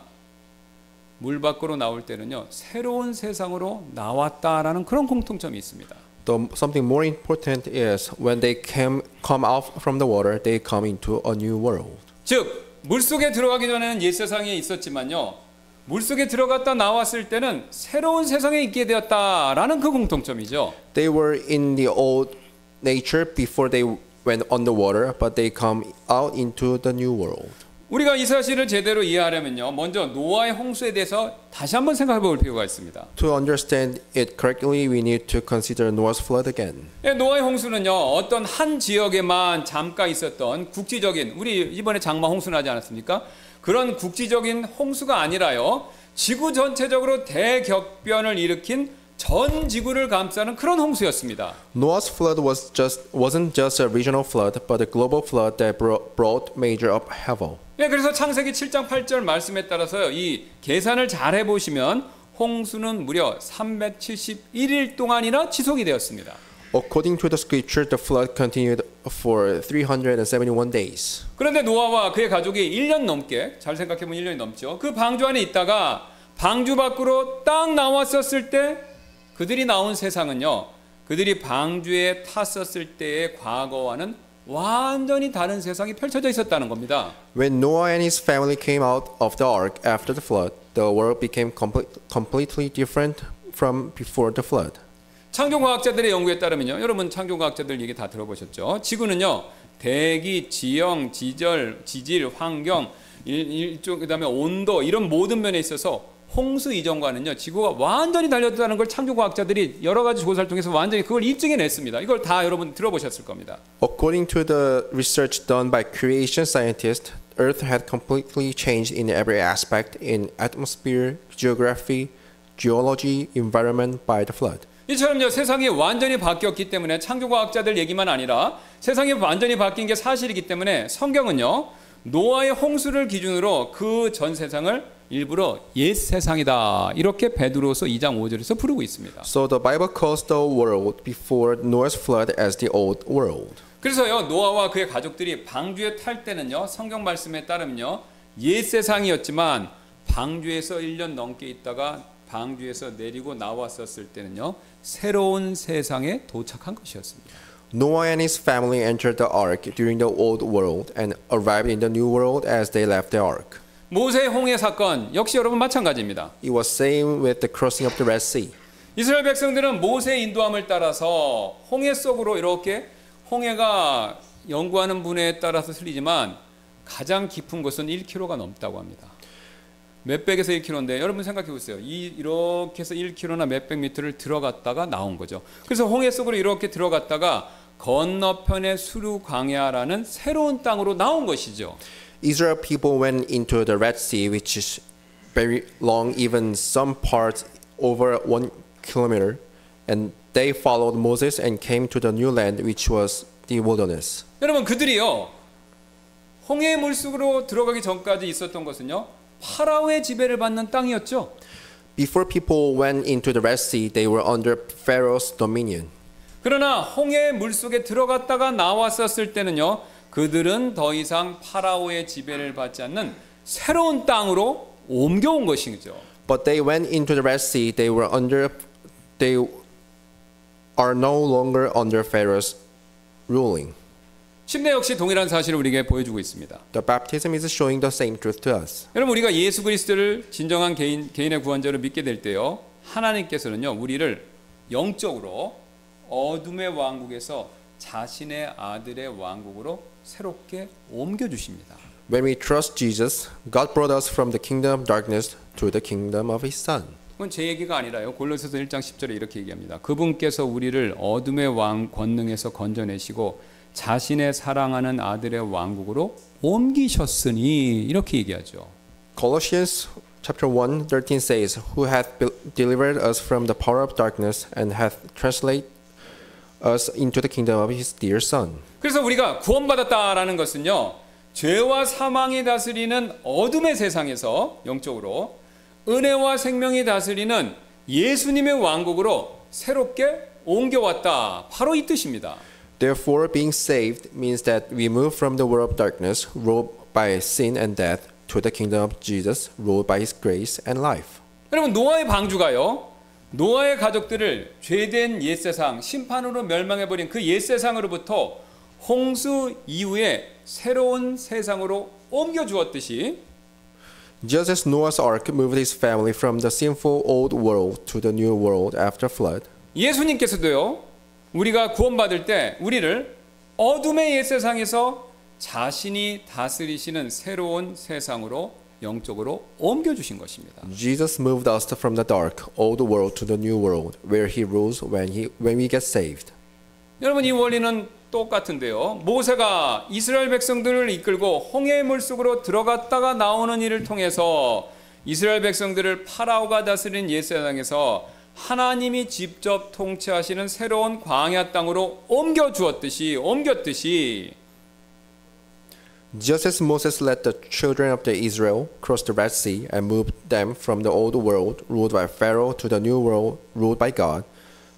물 밖으로 나올 때는요 새로운 세상으로 나왔다라는 그런 공통점이 있습니다. Something more important is when they come out from the water, they come into a new world. 즉 물속에 들어가기 전에는 옛 세상에 있었지만요 물속에 들어갔다 나왔을 때는 새로운 세상에 있게 되었다라는 그 공통점이죠. They were in the old nature before they went underwater, but they come out into the new world. 우리가 이 사실을 제대로 이해하려면요 먼저 노아의 홍수에 대해서 다시 한번 생각해 볼 필요가 있습니다. To understand it correctly, we need to consider Noah's flood again. 노아의 홍수는요 어떤 한 지역에만 잠깐 있었던 국지적인, 우리 이번에 장마 홍수 나지 않았습니까? 그런 국지적인 홍수가 아니라요 지구 전체적으로 대격변을 일으킨 전 지구를 감싸는 그런 홍수였습니다. Noah's flood wasn't just a regional flood, but a global flood that brought major upheaval. 그래서 창세기 7장 8절 말씀에 따라서요 이 계산을 잘 해보시면 홍수는 무려 371일 동안이나 지속이 되었습니다. According to the scripture, the flood continued for 371 days. 그런데 노아와 그의 가족이 1년 넘게, 잘 생각해보면 1년이 넘죠. 그 방주 안에 있다가 방주 밖으로 딱 나왔었을 때 그들이 나온 세상은요 그들이 방주에 탔었을 때의 과거와는 완전히 다른 세상이 펼쳐져 있었다는 겁니다. When Noah and his family came out of the ark after the flood, the world became completely different from before the flood. 창조과학자들의 연구에 따르면요 여러분 창조과학자들 얘기 다 들어보셨죠? 지구는요 대기, 지형, 지질, 환경, 그다음에 온도 이런 모든 면에 있어서 홍수 이전과는요 지구가 완전히 달렸다는 걸 창조과학자들이 여러 가지 조사를 통해서 완전히 그걸 입증해냈습니다. 이걸 다 여러분 들어보셨을 겁니다. According to the research done by creation scientists, Earth had completely changed in every aspect in atmosphere, geography, geology, environment by the flood. 이처럼요 세상이 완전히 바뀌었기 때문에 창조과학자들 얘기만 아니라 세상이 완전히 바뀐 게 사실이기 때문에 성경은요 노아의 홍수를 기준으로 그 전 세상을 일부러 옛 세상이다. 이렇게 베드로서 2장 5절에서 부르고 있습니다. So the Bible calls the world before Noah's flood as the old world. 그래서요, 노아와 그의 가족들이 방주에 탈 때는요, 성경 말씀에 따르면요, 옛 세상이었지만 방주에서 1년 넘게 있다가 방주에서 내리고 나왔었을 때는요, 새로운 세상에 도착한 것이었습니다. Noah and his family entered the ark during the old world and arrived in the new world as they left the ark. 모세의 홍해 사건 역시 여러분 마찬가지입니다. It was same with the crossing of the Red Sea. 이스라엘 백성들은 모세의 인도함을 따라서 홍해 속으로 이렇게 홍해가 연구하는 분에 따라서 틀리지만 가장 깊은 곳은 1km가 넘다고 합니다. 몇백에서 1km인데 여러분 생각해 보세요. 이렇게 해서 1km나 몇백 미터를 들어갔다가 나온 거죠. 그래서 홍해 속으로 이렇게 들어갔다가 건너편의 수르 광야라는 새로운 땅으로 나온 것이죠. Israel people went into the Red Sea, which is very long, even some parts over 1 kilometer, and they followed Moses and came to the new land, which was the wilderness. 여러분 그들이요 홍해 물속으로 들어가기 전까지 있었던 것은요 파라오의 지배를 받는 땅이었죠. Before people went into the Red Sea, they were under Pharaoh's dominion. 그러나 홍해 물속에 들어갔다가 나왔었을 때는요 그들은 더 이상 파라오의 지배를 받지 않는 새로운 땅으로 옮겨온 것이죠. But they went into the Red Sea, they are no longer under Pharaoh's ruling. 침례 역시 동일한 사실을 우리에게 보여주고 있습니다. The baptism is showing the same truth to us. 여러분 우리가 예수 그리스도를 진정한 개인의 구원자로 믿게 될 때요 하나님께서는요 우리를 영적으로 어둠의 왕국에서 자신의 아들의 왕국으로 새롭게 옮겨 주십니다. When we trust Jesus, God brought us from the kingdom of darkness to the kingdom of His Son. 그건 제 얘기가 아니라요. 골로새서 1장 10절에 이렇게 얘기합니다. 그분께서 우리를 어둠의 왕 권능에서 건져내시고 자신의 사랑하는 아들의 왕국으로 옮기셨으니 이렇게 얘기하죠. Colossians chapter 1:13 says, "Who hath delivered us from the power of darkness and hath translated us into the kingdom of His dear Son." 그래서 우리가 구원받았다라는 것은요. 죄와 사망이 다스리는 어둠의 세상에서 영적으로 은혜와 생명이 다스리는 예수님의 왕국으로 새롭게 옮겨왔다. 바로 이 뜻입니다. Therefore, being saved means that we move from the world of darkness, ruled by sin and death, to the kingdom of Jesus, ruled by His grace and life. 여러분 노아의 방주가요. 노아의 가족들을 죄된 옛세상, 심판으로 멸망해버린 그 옛세상으로부터 홍수 이후에 새로운 세상으로 옮겨주었듯이 Just as Noah's ark moved his family from the sinful old world to the new world after flood, 예수님께서도요. 우리가 구원받을 때 우리를 어둠의 옛세상에서 자신이 다스리시는 새로운 세상으로 영적으로 옮겨주신 것입니다. Jesus moved us from the dark old world to the new world, where He rules when we get saved. 여러분 이 원리는 똑같은데요. 모세가 이스라엘 백성들을 이끌고 홍해 물속으로 들어갔다가 나오는 일을 통해서 이스라엘 백성들을 파라오가 다스린 옛세상에서 하나님이 직접 통치하시는 새로운 광야 땅으로 옮겼듯이 Just as Moses led the children of the Israel cross the Red Sea and moved them from the old world ruled by Pharaoh to the new world ruled by God,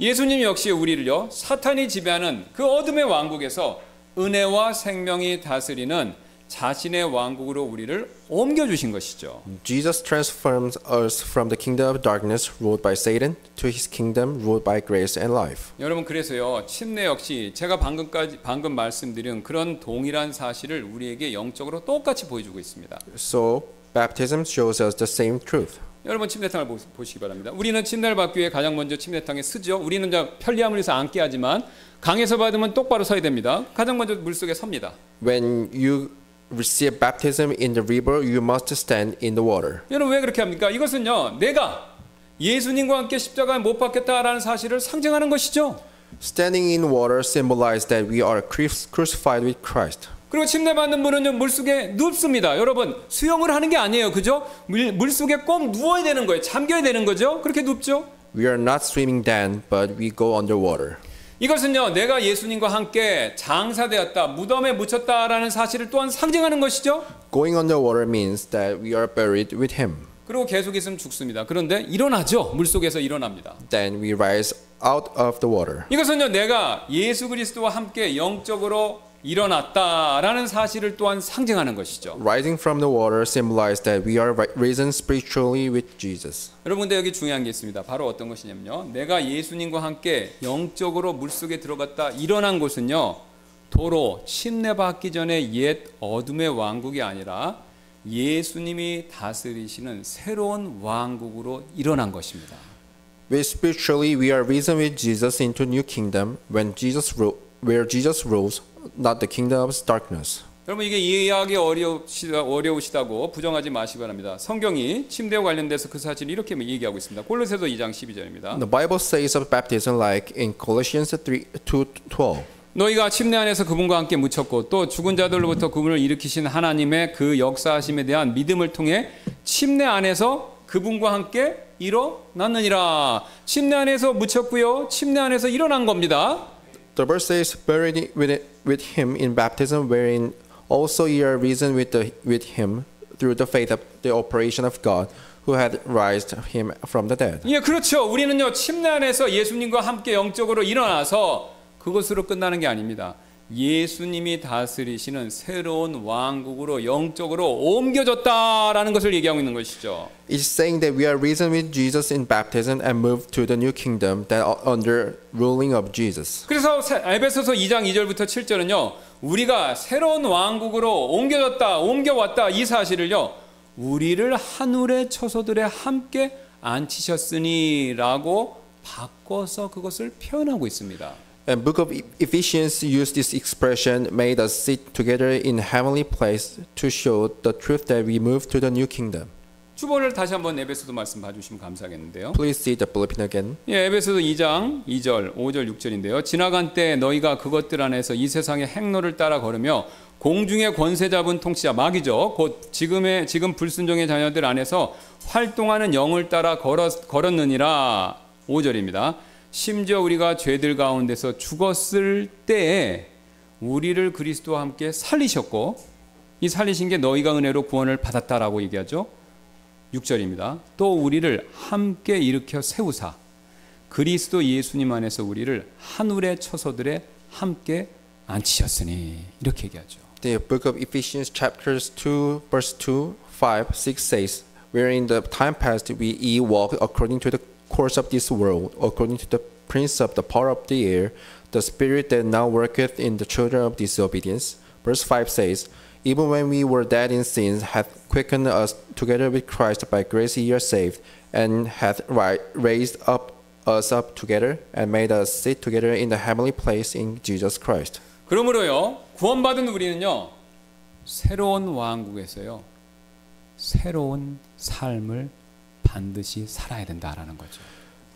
예수님 역시 우리를요 사탄이 지배하는 그 어둠의 왕국에서 은혜와 생명이 다스리는 자신의 왕국으로 우리를 옮겨주신 것이죠. Jesus transforms us from the kingdom of darkness ruled by Satan to His kingdom ruled by grace and life. 여러분 그래서요 침례 역시 제가 방금 말씀드린 그런 동일한 사실을 우리에게 영적으로 똑같이 보여주고 있습니다. So baptism shows us the same truth. 여러분 침례탕을 보시기 바랍니다. 우리는 침례를 받기 위해 가장 먼저 침례탕에 쓰죠. 우리는 편리함을 위해서 앉게 하지만 강에서 받으면 똑바로 서야 됩니다. 가장 먼저 물속에 섭니다. When you receive baptism in the river, you must stand in the water. 여러분 왜 그렇게 합니까? 이것은요 내가 예수님과 함께 십자가에 못 박혔다라는 사실을 상징하는 것이죠. Standing in water symbolizes that we are crucified with Christ. 그리고 침례 받는 분은요 물속에 눕습니다. 여러분 수영을 하는 게 아니에요, 그죠? 물속에 꼭 누워야 되는 거예요. 잠겨야 되는 거죠. 그렇게 눕죠. We are not swimming then, but we go underwater. 이것은요 내가 예수님과 함께 장사되었다, 무덤에 묻혔다라는 사실을 또한 상징하는 것이죠. Going underwater means that we are buried with Him. 그리고 계속 있으면 죽습니다. 그런데 일어나죠. 물속에서 일어납니다. then we rise out of the water. 이것은요, 내가 예수 그리스도와 함께 영적으로 일어났다라는 사실을 또한 상징하는 것이죠. Rising from the water symbolizes that we are risen spiritually with Jesus. 여러분, 근데 여기 중요한 게 있습니다. 바로 어떤 것이냐면요, 내가 예수님과 함께 영적으로 물속에 들어갔다 일어난 곳은요, 도로 침례받기 전에 옛 어둠의 왕국이 아니라 예수님이 다스리시는 새로운 왕국으로 일어난 것입니다. Spiritually, we are risen with Jesus into new kingdom where Jesus rules, not the kingdom of darkness. 여러분, 이게 이해하기 어려우시다고 부정하지 마시기 바랍니다. 성경이 침대와 관련돼서 그 사실을 이렇게 얘기하고 있습니다. 골로새서 2장 12절입니다. The Bible says of baptism like in Colossians 3:12. 너희가 침례 안에서 그분과 함께 묻혔고 또 죽은 자들로부터 그분을 일으키신 하나님의 그 역사하심에 대한 믿음을 통해 침례 안에서 그분과 함께 일어났느니라. 침례 안에서 묻혔고요. 침례 안에서 일어난 겁니다. The verse says, "Buried with him in baptism, wherein also ye are risen with him through the faith of the operation of God, who had raised him from the dead." 예, 그렇죠. 우리는요, 침례 안에서 예수님과 함께 영적으로 일어나서 그것으로 끝나는 게 아닙니다. 예수님이 다스리시는 새로운 왕국으로 영적으로 옮겨졌다라는 것을 얘기하고 있는 것이죠. It's saying that we are risen with Jesus in baptism and moved to the new kingdom that are under ruling of Jesus. 그래서 에베소서 2장 2절부터 7절은요, 우리가 새로운 왕국으로 옮겨왔다 이 사실을요, 우리를 하늘의 처소들에 함께 앉히셨으니라고 바꿔서 그것을 표현하고 있습니다. And book of Ephesians use this expression, made us sit together in heavenly place, to show the truth that we move to the new kingdom. 주보를 다시 한번 에베소서 말씀 봐주시면 감사하겠는데요. Please see the bulletin again. 예, 에베소서 2장 2절, 5절, 6절인데요. 지나간 때 너희가 그것들 안에서 이 세상의 행로를 따라 걸으며 공중의 권세 잡은 통치자 마귀죠. 곧 지금 불순종의 자녀들 안에서 활동하는 영을 따라 걸었느니라. 5절입니다. 심지어 우리가 죄들 가운데서 죽었을 때에 우리를 그리스도와 함께 살리셨고, 이 살리신 게 너희가 은혜로 구원을 받았다라고 얘기하죠. 6절입니다. 또 우리를 함께 일으켜 세우사 그리스도 예수님 안에서 우리를 하늘의 처소들에 함께 앉히셨으니, 이렇게 얘기하죠. The book of Ephesians chapters 2 verse 2, 5, 6 says, "Wherein the time past we ye walked according to the course of this world, according to the prince of the power of the air, the spirit that now worketh in the children of disobedience." Verse 5 says, "Even when we were dead in sins, hath quickened us together with Christ. By grace ye are saved, and hath raised us up together, and made us sit together in the heavenly place in Jesus Christ." 그러므로요, 구원받은 우리는요, 새로운 왕국에서요, 새로운 삶을 반드시 살아야 된다라는 거죠.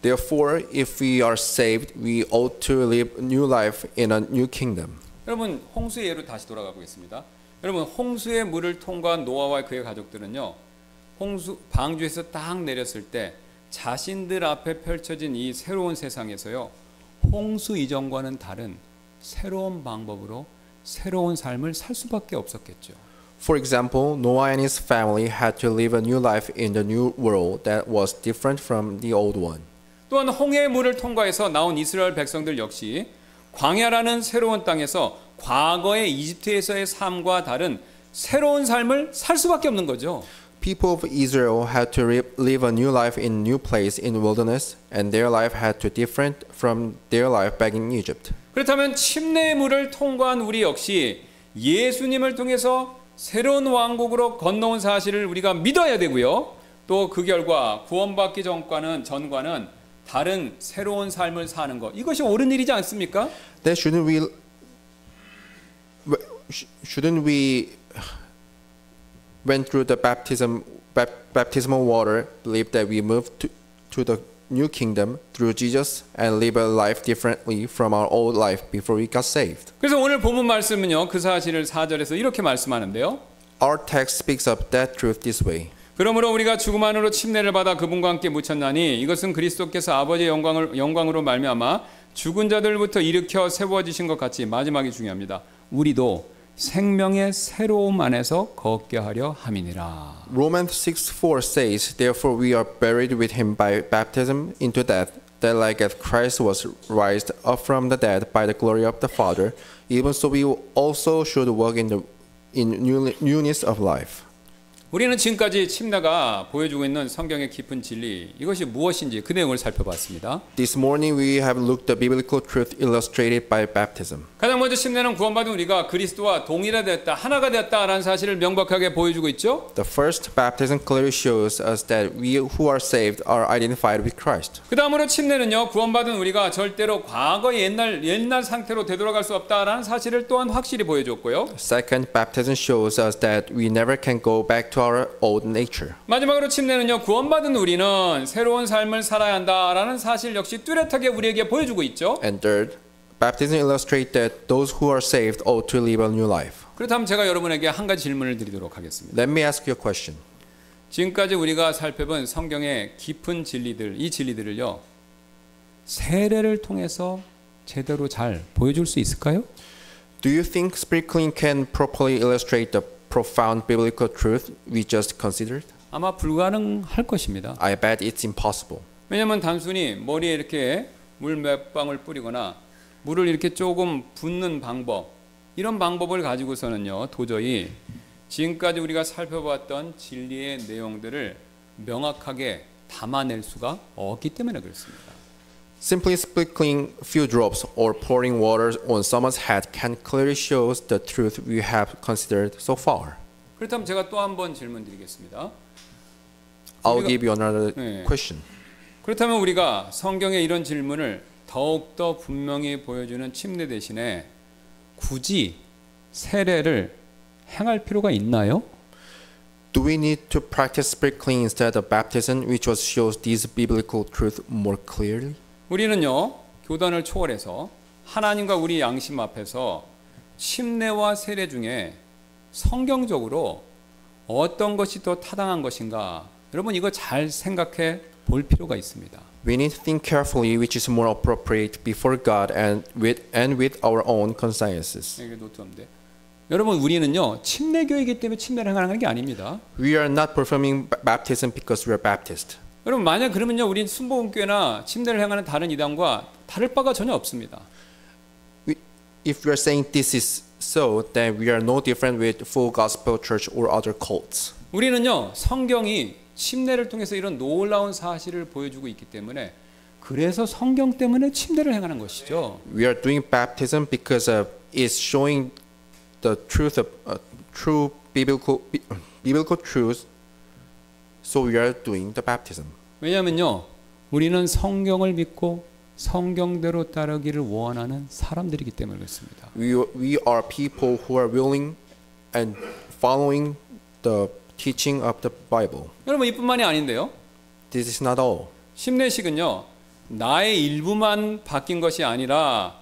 Therefore, if we are saved, we ought to live new life in a new kingdom. 여러분, 홍수의 예로 다시 돌아가 보겠습니다. 여러분, 홍수의 물을 통과한 노아와 그의 가족들은요, 방주에서 딱 내렸을 때 자신들 앞에 펼쳐진 이 새로운 세상에서요, 홍수 이전과는 다른 새로운 방법으로 새로운 삶을 살 수밖에 없었겠죠. For example, Noah and his family had to live a new life in the new world that was different from the old one. 또한 홍해의 물을 통과해서 나온 이스라엘 백성들 역시 광야라는 새로운 땅에서 과거의 이집트에서의 삶과 다른 새로운 삶을 살 수밖에 없는 거죠. People of Israel had to live a new life in a new place in the wilderness, and their life had to different from their life back in Egypt. 그렇다면 침례의 물을 통과한 우리 역시 예수님을 통해서 새로운 왕국으로 건너온 사실을 우리가 믿어야 되고요. 또 그 결과 구원받기 전과는 다른 새로운 삶을 사는 것, 이것이 옳은 일이지 않습니까? Then shouldn't we went through the baptismal water, believe that we move to the new kingdom through Jesus and live a life differently from our old life before we got saved. 그래서 오늘 본문 말씀은요, 그 사실을 4절에서 이렇게 말씀하는데요. Our text speaks of that truth this way. 그러므로 우리가 죽음 안으로 침례를 받아 그분과 함께 묻혔나니 이것은 그리스도께서 아버지의 영광으로 말미암아 죽은 자들부터 일으켜 세워지신 것 같이, 마지막이 중요합니다, 우리도 생명의 새로움 안에서 걷게 하려 함이니라. Romans 6:4 says, Therefore we are buried with him by baptism into death, that like as Christ was raised up from the dead by the glory of the Father, even so we also should walk in newness of life. 우리는 지금까지 침례가 보여주고 있는 성경의 깊은 진리, 이것이 무엇인지 그 내용을 살펴봤습니다. This morning we have looked the biblical truth illustrated by baptism. 가장 먼저 침례는 구원받은 우리가 그리스도와 동일화되었다, 하나가 되었다라는 사실을 명백하게 보여주고 있죠. The first baptism clearly shows us that we who are saved are identified with Christ. 그 다음으로 침례는요, 구원받은 우리가 절대로 과거의 옛날 상태로 되돌아갈 수 없다라는 사실을 또한 확실히 보여줬고요. Second, baptism shows us that we never can go back to our old nature. 마지막으로 침례는요, 구원받은 우리는 새로운 삶을 살아야 한다라는 사실 역시 뚜렷하게 우리에게 보여주고 있죠. And third, baptism illustrates that those who are saved ought to live a new life. 그렇다면 제가 여러분에게 한 가지 질문을 드리도록 하겠습니다. Let me ask you a question. 지금까지 우리가 살펴본 성경의 깊은 진리들, 이 진리들을요, 세례를 통해서 제대로 잘 보여줄 수 있을까요? Do you think sprinkling can properly illustrate the profound biblical truth we just considered? 아마 불가능할 것입니다. I bet it's impossible. 왜냐하면 단순히 머리에 이렇게 물 몇 방울 뿌리거나 물을 이렇게 조금 붓는 방법, 이런 방법을 가지고서는요, 도저히 지금까지 우리가 살펴봤던 진리의 내용들을 명확하게 담아낼 수가 없기 때문에 그렇습니다. Simply sprinkling few drops or pouring water on someone's head can clearly show the truth we have considered so far. 그렇다면 제가 또 한 번 질문 드리겠습니다. I'll give you another 네. question. 그렇다면 우리가 성경의 이런 질문을 더욱더 분명히 보여주는 침례 대신에 굳이 세례를 행할 필요가 있나요? Do we need to practice sprinkling instead of baptism, which was shows this biblical truth more clearly? 우리는요, 교단을 초월해서 하나님과 우리 양심 앞에서 침례와 세례 중에 성경적으로 어떤 것이 더 타당한 것인가, 여러분 이거 잘 생각해 볼 필요가 있습니다. We need to think carefully which is more appropriate before God and with our own consciences. 이게 노트인데, 여러분 우리는요, 침례교이기 때문에 침례를 행하는 게 아닙니다. We are not performing baptism because we are Baptist. 여러분 만약 그러면요, 우린 순복음교회나 침례를 행하는 다른 이단과 다를 바가 전혀 없습니다. If we are saying this is so, then we are no different with Full Gospel Church or other cults. 우리는요, 성경이 침례를 통해서 이런 놀라운 사실을 보여주고 있기 때문에, 그래서 성경 때문에 침례를 행하는 것이죠. We are doing baptism because it's showing the truth of true biblical truth. So we are doing the baptism. 왜냐하면요, 우리는 성경을 믿고 성경대로 따르기를 원하는 사람들이기 때문에 그렇습니다. We are people who are willing and following the teaching of the Bible. 여러분 이뿐만이 아닌데요. This is not all. 침례식은요, 나의 일부만 바뀐 것이 아니라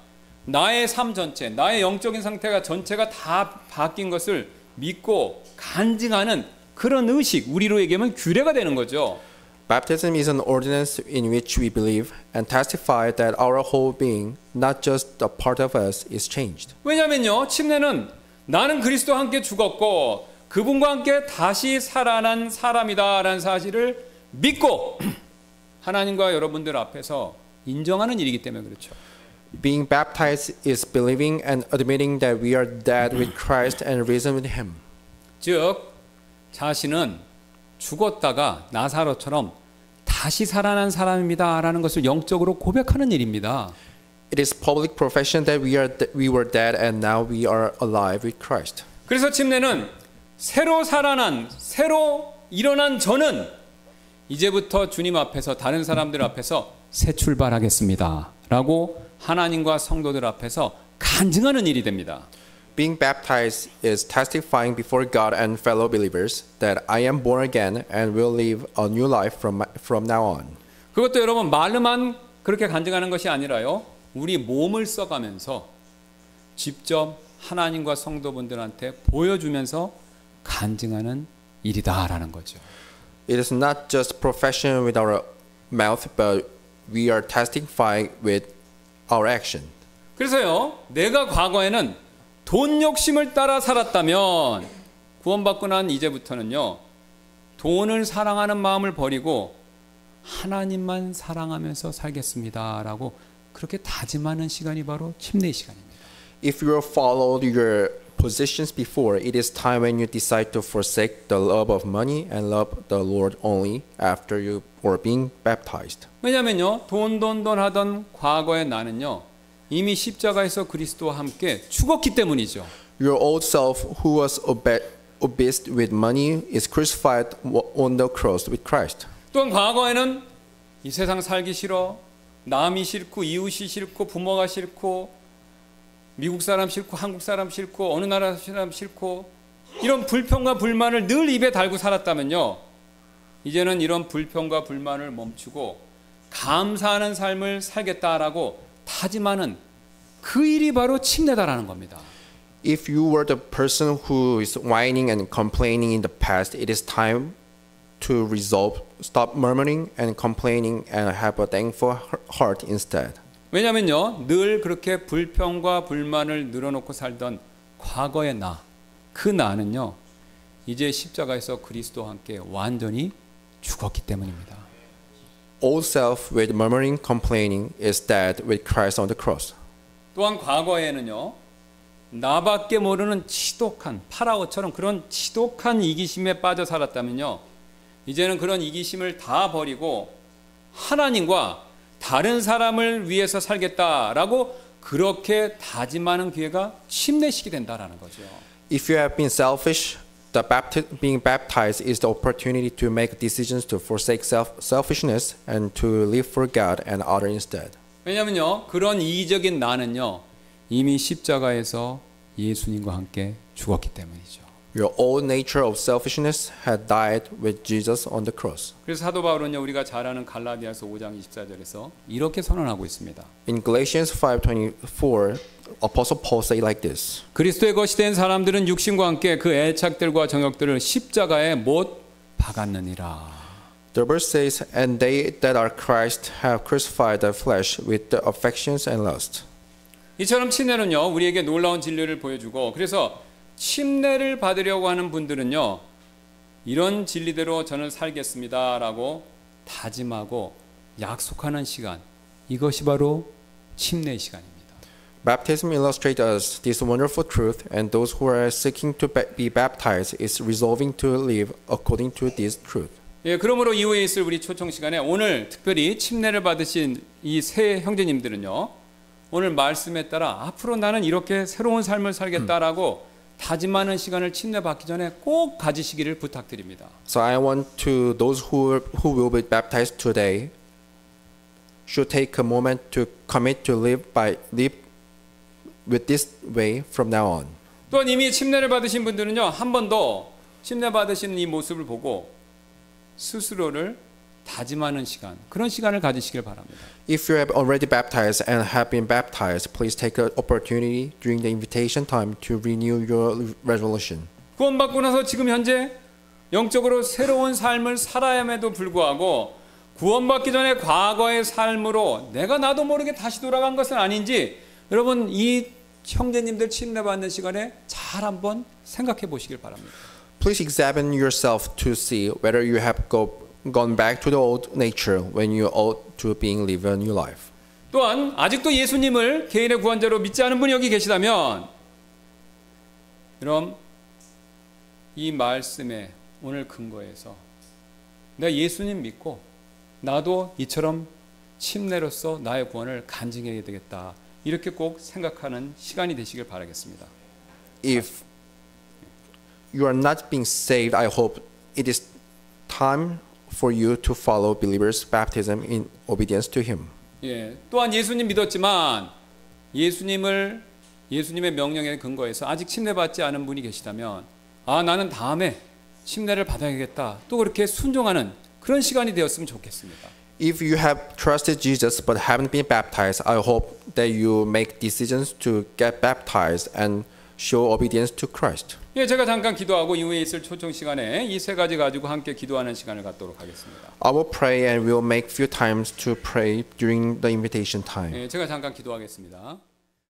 나의 삶 전체, 나의 영적인 상태가 전체가 다 바뀐 것을 믿고 간증하는 그런 의식, 우리로 얘기하면 규례가 되는 거죠. Baptism is an ordinance in which we believe and testify that our whole being, not just a part of us, is changed. 왜냐하면요, 침례는 나는 그리스도와 함께 죽었고 그분과 함께 다시 살아난 사람이다라는 사실을 믿고 하나님과 여러분들 앞에서 인정하는 일이기 때문에 그렇죠. Being baptized is believing and admitting that we are dead with Christ and risen with Him. 즉 자신은 죽었다가 나사로처럼 다시 살아난 사람입니다라는 것을 영적으로 고백하는 일입니다. It is public profession that we were dead and now we are alive with Christ. 그래서 침례는 새로 살아난, 새로 일어난 저는 이제부터 주님 앞에서, 다른 사람들 앞에서 새 출발하겠습니다 라고 하나님과 성도들 앞에서 간증하는 일이 됩니다. Being baptized is testifying before God and fellow believers that I am born again and will live a new life from now on. 그것도 여러분 말로만 그렇게 간증하는 것이 아니라요, 우리 몸을 써가면서 직접 하나님과 성도분들한테 보여주면서 간증하는 일이다라는 거죠. It is not just profession with our mouth, but we are testifying with our action. 그래서요, 내가 과거에는 돈 욕심을 따라 살았다면 구원받고 난 이제부터는요, 돈을 사랑하는 마음을 버리고 하나님만 사랑하면서 살겠습니다라고 그렇게 다짐하는 시간이 바로 침례의 시간입니다. If you followed your positions before, it is time when you decide to forsake the love of money and love the Lord only after you were being baptized. 왜냐면요, 돈 하던 과거의 나는요, 이미 십자가에서 그리스도와 함께 죽었기 때문이죠. Your old self, who was obsessed with money, is crucified on the cross with Christ. 또한 과거에는 이 세상 살기 싫어, 남이 싫고 이웃이 싫고 부모가 싫고 미국 사람 싫고 한국 사람 싫고 어느 나라 사람 싫고 이런 불평과 불만을 늘 입에 달고 살았다면요, 이제는 이런 불평과 불만을 멈추고 감사하는 삶을 살겠다라고 다짐하는 그 일이 바로 침례다라는 겁니다. If you were the person who is whining and complaining in the past, it is time to resolve, stop murmuring and complaining and have a thankful heart instead. 왜냐면요, 늘 그렇게 불평과 불만을 늘어놓고 살던 과거의 나, 그 나는요, 이제 십자가에서 그리스도와 함께 완전히 죽었기 때문입니다. Old self with murmuring, complaining is dead with Christ on the cross. 또한 과거에는요, 나밖에 모르는 지독한 파라오처럼 그런 지독한 이기심에 빠져 살았다면요, 이제는 그런 이기심을 다 버리고 하나님과 다른 사람을 위해서 살겠다라고 그렇게 다짐하는 기회가 침례식이 된다라는 거죠. If you have been selfish, being baptized is the opportunity to make decisions to forsake selfishness and to live for God and others instead. 왜냐면요, 그런 이기적인 나는요, 이미 십자가에서 예수님과 함께 죽었기 때문이죠. Your old nature of selfishness had died with Jesus on the cross. 그래서 사도 바울은요, 우리가 잘 아는 갈라디아서 5장 24절에서 이렇게 선언하고 있습니다. In Galatians 5:24, Apostle Paul say like this. 그리스도의 것이 된 사람들은 육신과 함께 그 애착들과 정욕들을 십자가에 못 박았느니라. The verse says, "And they that are Christ have crucified the flesh with the affections and lust." 이처럼 침례는요, 우리에게 놀라운 진리를 보여주고, 그래서 침례를 받으려고 하는 분들은요, 이런 진리대로 저는 살겠습니다라고 다짐하고 약속하는 시간, 이것이 바로 침례의 시간입니다. Baptism illustrates us this wonderful truth, and those who are seeking to be baptized is resolving to live according to this truth. 예, 그러므로 이후에 있을 우리 초청 시간에 오늘 특별히 침례를 받으신 이 세 형제님들은요, 오늘 말씀에 따라 앞으로 나는 이렇게 새로운 삶을 살겠다라고 다짐하는 시간을 침례 받기 전에 꼭 가지시기를 부탁드립니다. So I want to those who will be baptized today should take a moment to commit to live with this way from now on. 또한 이미 침례를 받으신 분들은요, 한 번 더 침례 받으시는 이 모습을 보고 스스로를 다짐하는 시간, 그런 시간을 가지시길 바랍니다. If you have already baptized and have been baptized, please take an opportunity during the invitation time to renew your resolution. 구원받고 나서 지금 현재 영적으로 새로운 삶을 살아야함에도 불구하고 구원받기 전에 과거의 삶으로 내가 나도 모르게 다시 돌아간 것은 아닌지 여러분 이 형제님들 침례받는 시간에 잘 한번 생각해 보시길 바랍니다. Please examine yourself to see whether you have gone back to the old nature when you ought to being live a new life. 또한 아직도 예수님을 개인의 구원자로 믿지 않은 분이 여기 계시다면, 그럼 이 말씀에 오늘 근거해서 내가 예수님 믿고 나도 이처럼 침례로서 나의 구원을 간증해야 되겠다, 이렇게 꼭 생각하는 시간이 되시길 바라겠습니다. If you are not being saved, I hope it is time for you to follow believers' baptism in obedience to Him. 예, 또한 예수님 믿었지만 예수님의 명령에 근거해서 아직 침례받지 않은 분이 계시다면, 아, 나는 다음에 침례를 받아야겠다, 또 그렇게 순종하는 그런 시간이 되었으면 좋겠습니다. If you have trusted Jesus but haven't been baptized, I hope that you make decisions to get baptized and show obedience to Christ. 예, 제가 잠깐 기도하고 이후에 있을 초청 시간에 이 세 가지 가지고 함께 기도하는 시간을 갖도록 하겠습니다. I will pray and we'll make few times to pray during the invitation time. 예, 제가 잠깐 기도하겠습니다.